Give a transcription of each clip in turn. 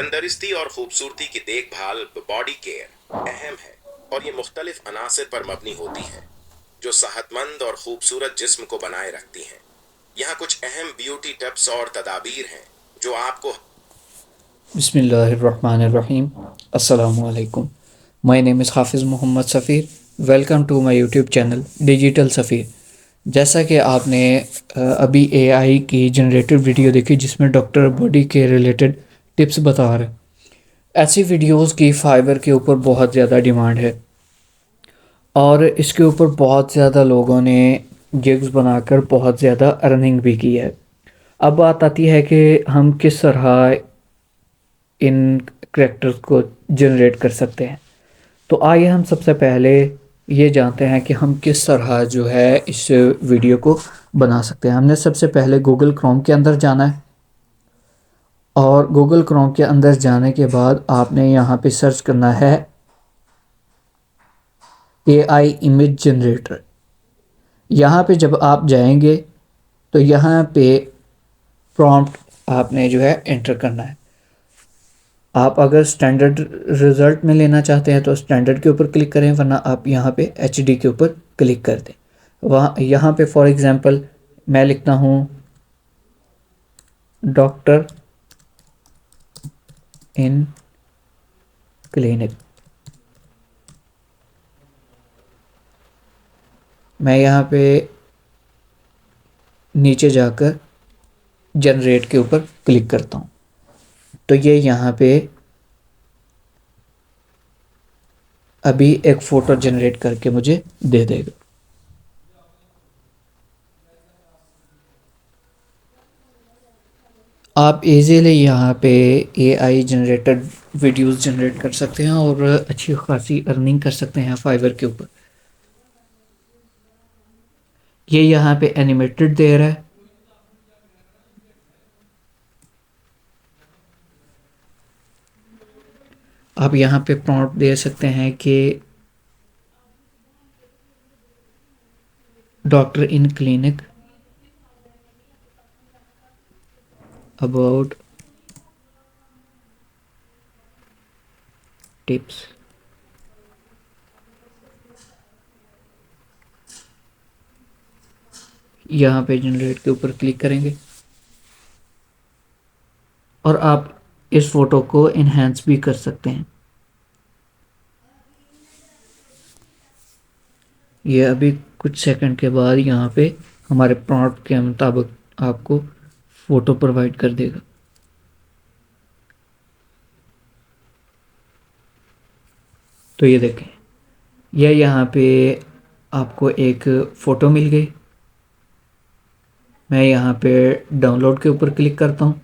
तंदुरुस्ती और खूबसूरती की देखभाल बॉडी केयर अहम है और ये मुख्तलिफ अनासर पर मबनी होती है जो सेहतमंद और खूबसूरत जिस्म को बनाए रखती हैं। यहाँ कुछ अहम ब्यूटी टिप्स और तदाबीर हैं जो आपको बिस्मिल्लाहिर्रहमानिर्रहीम। अस्सलामु अलैकुम। My name is Hafiz Mohammad Safeer. Welcome to my YouTube channel digital Safeer. जैसा कि आपने अभी एआई की जनरेटेड वीडियो देखी जिसमें डॉक्टर बॉडी के रिलेटेड टिप्स बता रहे हैं, ऐसी वीडियोस की फाइबर के ऊपर बहुत ज़्यादा डिमांड है और इसके ऊपर बहुत ज़्यादा लोगों ने जिग्स बनाकर बहुत ज़्यादा अर्निंग भी की है। अब बात आती है कि हम किस तरह इन करैक्टर्स को जनरेट कर सकते हैं। तो आइए हम सबसे पहले ये जानते हैं कि हम किस तरह जो है इस वीडियो को बना सकते हैं। हमने सबसे पहले गूगल क्रोम के अंदर जाना है और गूगल क्रोम के अंदर जाने के बाद आपने यहाँ पे सर्च करना है एआई इमेज जनरेटर। यहाँ पे जब आप जाएंगे तो यहाँ पे प्रॉम्प्ट आपने जो है एंटर करना है। आप अगर स्टैंडर्ड रिज़ल्ट में लेना चाहते हैं तो स्टैंडर्ड के ऊपर क्लिक करें, वरना आप यहाँ पे एचडी के ऊपर क्लिक कर दें। वहाँ यहाँ पे फॉर एग्ज़ाम्पल मैं लिखता हूँ डॉक्टर इन क्लिनिक। मैं यहाँ पे नीचे जाकर जनरेट के ऊपर क्लिक करता हूँ तो ये यहाँ पे अभी एक फ़ोटो जनरेट करके मुझे दे देगा। आप इजीली यहाँ पे एआई जनरेटेड वीडियोस जनरेट कर सकते हैं और अच्छी खासी अर्निंग कर सकते हैं फाइवर के ऊपर। ये यहाँ पे एनिमेटेड दे रहा है। आप यहाँ पे प्रॉम्प्ट दे सकते हैं कि doctor in clinic about tips. यहाँ पे जनरेट के ऊपर क्लिक करेंगे और आप इस फोटो को इन्हेंस भी कर सकते हैं। ये अभी कुछ सेकंड के बाद यहाँ पे हमारे प्रॉम्प्ट के मुताबिक आपको फ़ोटो प्रोवाइड कर देगा। तो ये देखें, यह यहाँ पे आपको एक फ़ोटो मिल गई। मैं यहाँ पे डाउनलोड के ऊपर क्लिक करता हूँ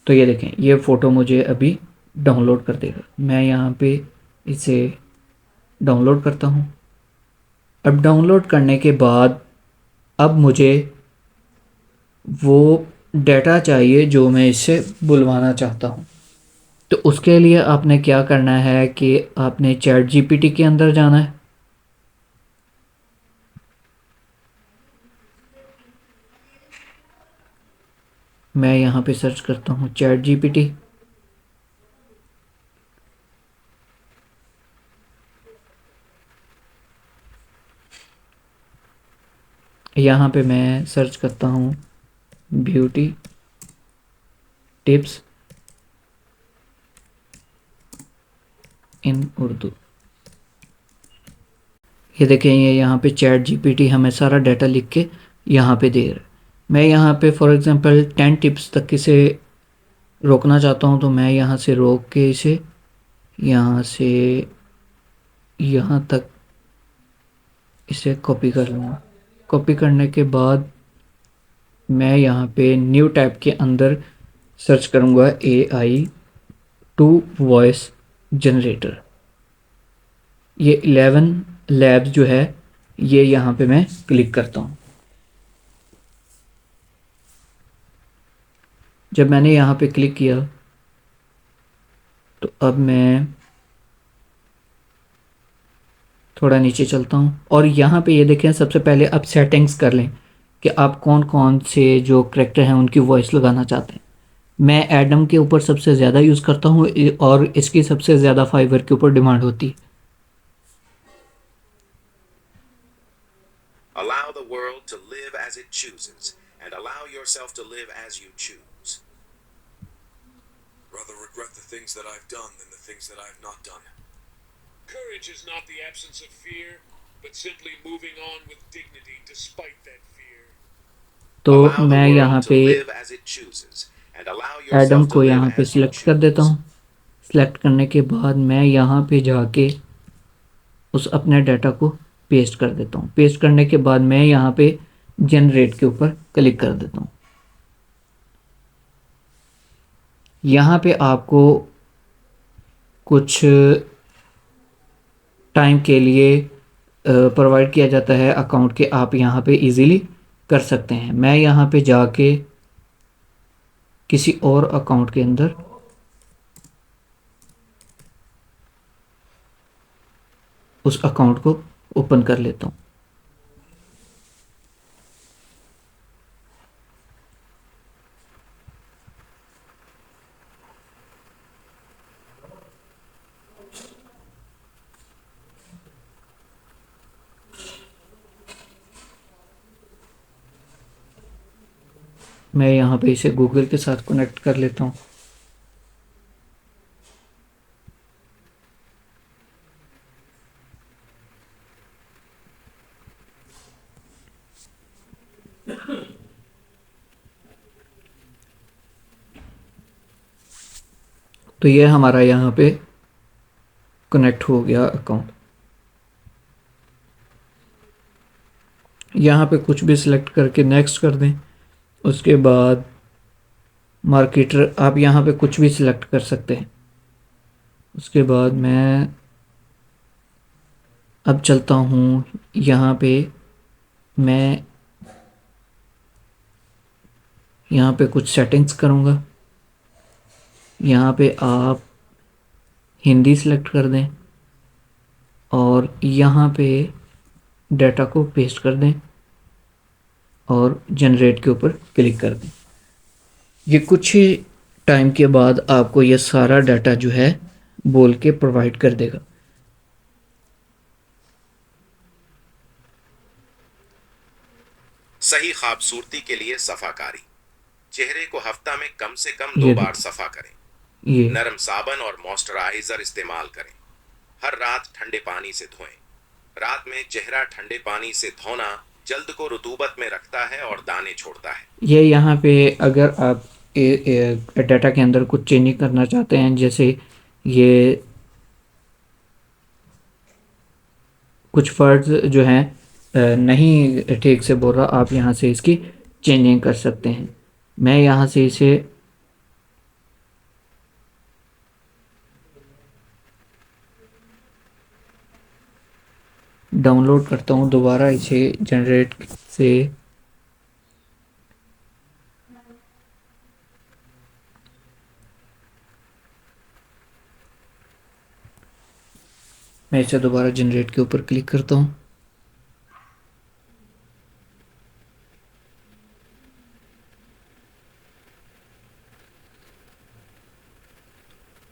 तो ये देखें, ये फ़ोटो मुझे अभी डाउनलोड कर देगा। मैं यहाँ पे इसे डाउनलोड करता हूँ। अब डाउनलोड करने के बाद अब मुझे वो डाटा चाहिए जो मैं इससे बुलवाना चाहता हूँ। तो उसके लिए आपने क्या करना है कि आपने चैट जीपीटी के अंदर जाना है। मैं यहाँ पे सर्च करता हूँ चैट जीपीटी। यहाँ पे मैं सर्च करता हूँ ब्यूटी टिप्स इन उर्दू। ये देखें, ये यहाँ पे चैट जीपीटी हमें सारा डाटा लिख के यहाँ पे दे रहा है। मैं यहाँ पे फॉर एग्ज़ाम्पल 10 टिप्स तक इसे रोकना चाहता हूँ तो मैं यहाँ से रोक के इसे यहाँ से यहाँ तक इसे कॉपी कर लूँगा। कॉपी करने के बाद मैं यहाँ पे न्यू टैब के अंदर सर्च करूँगा AI टू वॉइस जनरेटर। ये 11 लैब्स जो है ये यहाँ पे मैं क्लिक करता हूँ। जब मैंने यहाँ पे क्लिक किया तो अब मैं थोड़ा नीचे चलता हूँ और यहाँ पे ये देखें, सबसे पहले आप सेटिंग्स कर लें कि आप कौन कौन से जो करेक्टर हैं उनकी वॉइस लगाना चाहते हैं। मैं एडम के ऊपर सबसे ज़्यादा यूज़ करता हूँ और इसकी सबसे ज़्यादा फाइवर के ऊपर डिमांड होती है। Allow the world to live as it chooses, and allow yourself to live as you choose. Rather regret the things that I've done than the things that I've not done. Courage is not the absence of fear, but simply moving on with dignity despite that fear. तो Allow the मैं यहाँ world to पे live as it chooses, and allow Adam yourself to को live यहाँ पे as you select कर देता choose. हूँ। सिलेक्ट करने के बाद मैं यहाँ पे जाके उस अपने डाटा को पेस्ट कर देता हूँ। पेस्ट करने के बाद मैं यहाँ पे जनरेट के ऊपर क्लिक कर देता हूँ। यहाँ पे आपको कुछ टाइम के लिए प्रोवाइड किया जाता है अकाउंट के, आप यहाँ पे इजीली कर सकते हैं। मैं यहाँ पे जाके किसी और अकाउंट के अंदर उस अकाउंट को ओपन कर लेता हूँ। मैं यहाँ पे इसे गूगल के साथ कनेक्ट कर लेता हूँ। तो ये हमारा यहाँ पे कनेक्ट हो गया अकाउंट। यहाँ पे कुछ भी सिलेक्ट करके नेक्स्ट कर दें। उसके बाद मार्केटर, आप यहाँ पे कुछ भी सिलेक्ट कर सकते हैं। उसके बाद मैं अब चलता हूँ यहाँ पे, मैं यहाँ पे कुछ सेटिंग्स करूँगा। यहाँ पे आप हिंदी सिलेक्ट कर दें और यहाँ पे डाटा को पेस्ट कर दें और जनरेट के ऊपर क्लिक कर दें। ये कुछ ही टाइम के बाद आपको ये सारा डाटा जो है बोल के प्रोवाइड कर देगा। सही खूबसूरती के लिए सफाकारी। चेहरे को हफ्ता में कम से कम 2 ये बार सफा करें। ये नरम साबन और मॉइस्चराइजर इस्तेमाल करें। हर रात ठंडे पानी से धोएं। रात में चेहरा ठंडे पानी से धोना जल्द को रुतूबत में रखता है और दाने छोड़ता है। ये यहाँ पे अगर आप डाटा के अंदर कुछ चेंजिंग करना चाहते हैं, जैसे ये कुछ वर्ड्स जो हैं नहीं ठीक से बोल रहा, आप यहाँ से इसकी चेंजिंग कर सकते हैं। मैं यहाँ से इसे डाउनलोड करता हूँ दोबारा इसे जनरेट से। मैं इसे दोबारा जनरेट के ऊपर क्लिक करता हूँ।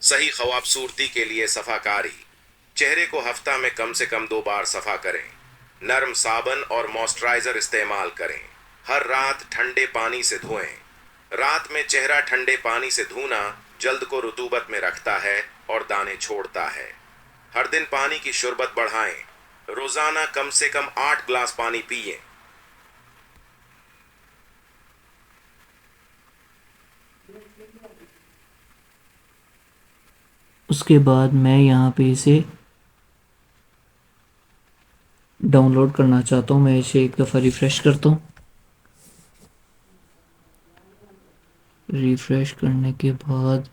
सही खूबसूरती के लिए सफाकारी। चेहरे को हफ्ता में कम से कम 2 बार सफा करें। नरम साबन और मॉइस्चराइजर इस्तेमाल करें। हर रात ठंडे पानी से धोएं। रात में चेहरा ठंडे पानी से धोना जल्द को रुतूबत में रखता है और दाने छोड़ता है। हर दिन पानी की शुर्बत बढ़ाएं। रोजाना कम से कम 8 ग्लास पानी पिएं। उसके बाद मैं यहाँ पे इसे डाउनलोड करना चाहता हूँ। मैं इसे एक दफ़ा रिफ़्रेश करता हूँ। रिफ़्रेश करने के बाद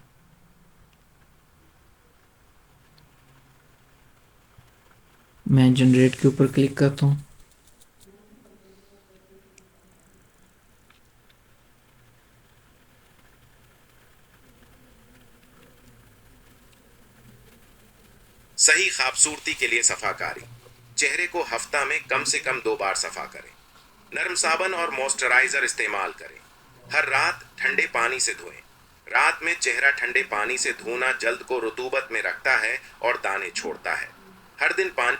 मैं जनरेट के ऊपर क्लिक करता हूँ। सही खूबसूरती के लिए सफाकारी। चेहरे को हफ्ता में कम से कम 2 बार सफा करें। नरम साबुन और मॉइस्चराइजर इस्तेमाल करें। हर रात ठंडे पानी से धोएं। रात में चेहरा ठंडे पानी से धोना जल्द को रुतूबत में रखता है और दाने छोड़ता है। हर दिन पानी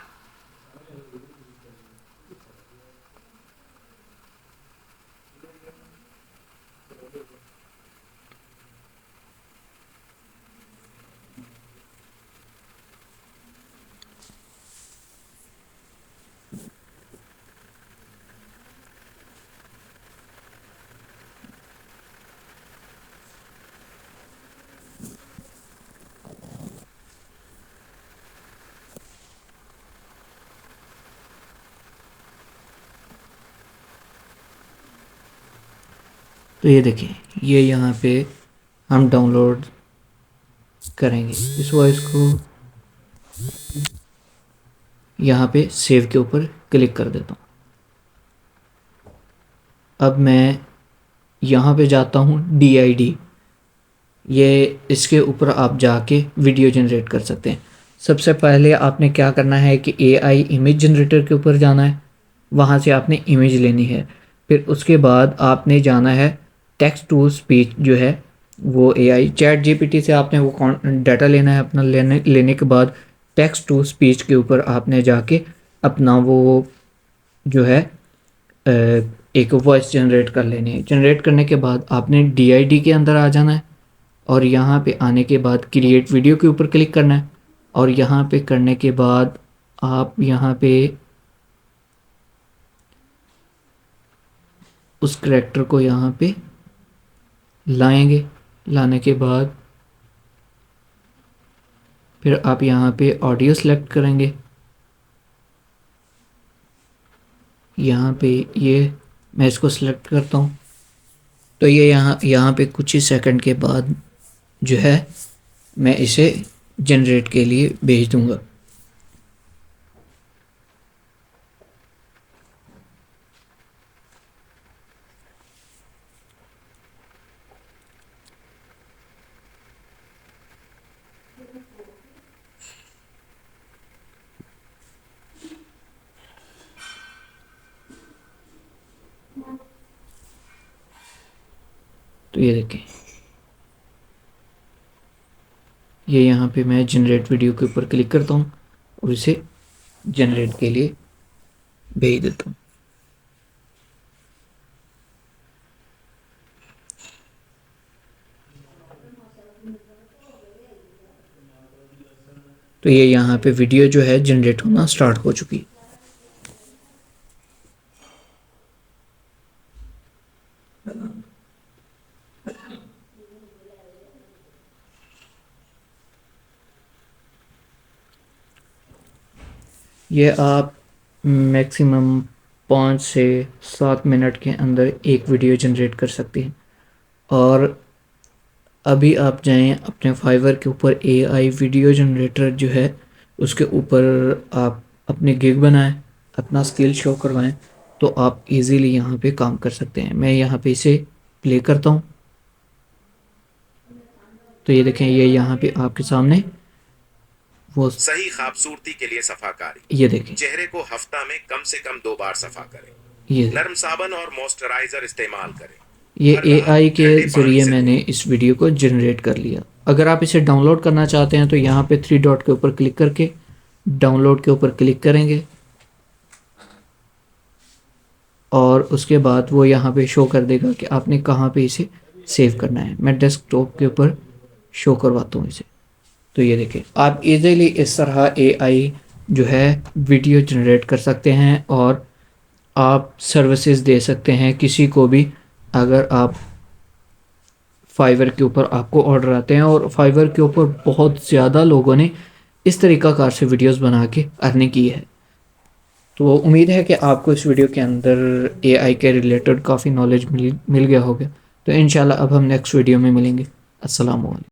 तो ये देखिए, ये यहाँ पे हम डाउनलोड करेंगे इस वॉइस को। यहाँ पे सेव के ऊपर क्लिक कर देता हूँ। अब मैं यहाँ पे जाता हूँ DID, ये इसके ऊपर आप जाके वीडियो जनरेट कर सकते हैं। सबसे पहले आपने क्या करना है कि AI इमेज जनरेटर के ऊपर जाना है, वहाँ से आपने इमेज लेनी है। फिर उसके बाद आपने जाना है टेक्स्ट टू स्पीच, जो है वो AI ChatGPT से आपने वो डाटा लेना है अपना। लेने के बाद टेक्स्ट टू स्पीच के ऊपर आपने जाके अपना वो जो है एक वॉइस जनरेट कर लेनी है। जनरेट करने के बाद आपने DID के अंदर आ जाना है और यहाँ पे आने के बाद क्रिएट वीडियो के ऊपर क्लिक करना है। और यहाँ पे करने के बाद आप यहाँ पे उस करैक्टर को यहाँ पे लाएंगे। लाने के बाद फिर आप यहाँ पे ऑडियो सेलेक्ट करेंगे। यहाँ पे ये मैं इसको सिलेक्ट करता हूँ। तो ये यहाँ पे कुछ ही सेकंड के बाद जो है मैं इसे जनरेट के लिए भेज दूँगा। तो ये देखें, ये यहाँ पे मैं जनरेट वीडियो के ऊपर क्लिक करता हूँ और इसे जनरेट के लिए भेज देता हूँ। तो ये यहाँ पे वीडियो जो है जनरेट होना स्टार्ट हो चुकी है। ये आप मैक्सिमम 5 से 7 मिनट के अंदर एक वीडियो जनरेट कर सकते हैं। और अभी आप जाएं अपने फाइवर के ऊपर, AI वीडियो जनरेटर जो है उसके ऊपर आप अपने गिग बनाएं, अपना स्किल शो करवाएं, तो आप इजीली यहाँ पे काम कर सकते हैं। मैं यहाँ पे इसे प्ले करता हूँ। तो ये देखें, ये यहाँ पे आपके सामने वो सही खूबसूरती के लिए सफाकारी। ये देखें, चेहरे को हफ्ता में कम से कम 2 बार सफा करें। ये नरम साबुन और मॉइस्चराइजर इस्तेमाल करें। ये हर रात AI के ठंडे पानी ज़रिए से मैंने इस वीडियो को जनरेट कर लिया। अगर आप इसे डाउनलोड करना चाहते हैं तो यहाँ पे 3 डॉट के ऊपर क्लिक करके डाउनलोड के ऊपर क्लिक करेंगे और उसके बाद वो यहाँ पे शो कर देगा कि आपने कहाँ पे इसे सेव करना है। मैं डेस्कटॉप के ऊपर शो करवाता हूँ इसे। तो ये देखें, आप इजीली इस तरह AI जो है वीडियो जनरेट कर सकते हैं और आप सर्विसेज दे सकते हैं किसी को भी। अगर आप फाइवर के ऊपर आपको ऑर्डर आते हैं, और फाइवर के ऊपर बहुत ज़्यादा लोगों ने इस तरीक़ाकार से वीडियोस बना के अर्निंग की है। तो उम्मीद है कि आपको इस वीडियो के अंदर AI के रिलेटेड काफ़ी नॉलेज मिल गया होगा। तो इंशाल्लाह अब हम नेक्स्ट वीडियो में मिलेंगे। अस्सलाम वालेकुम।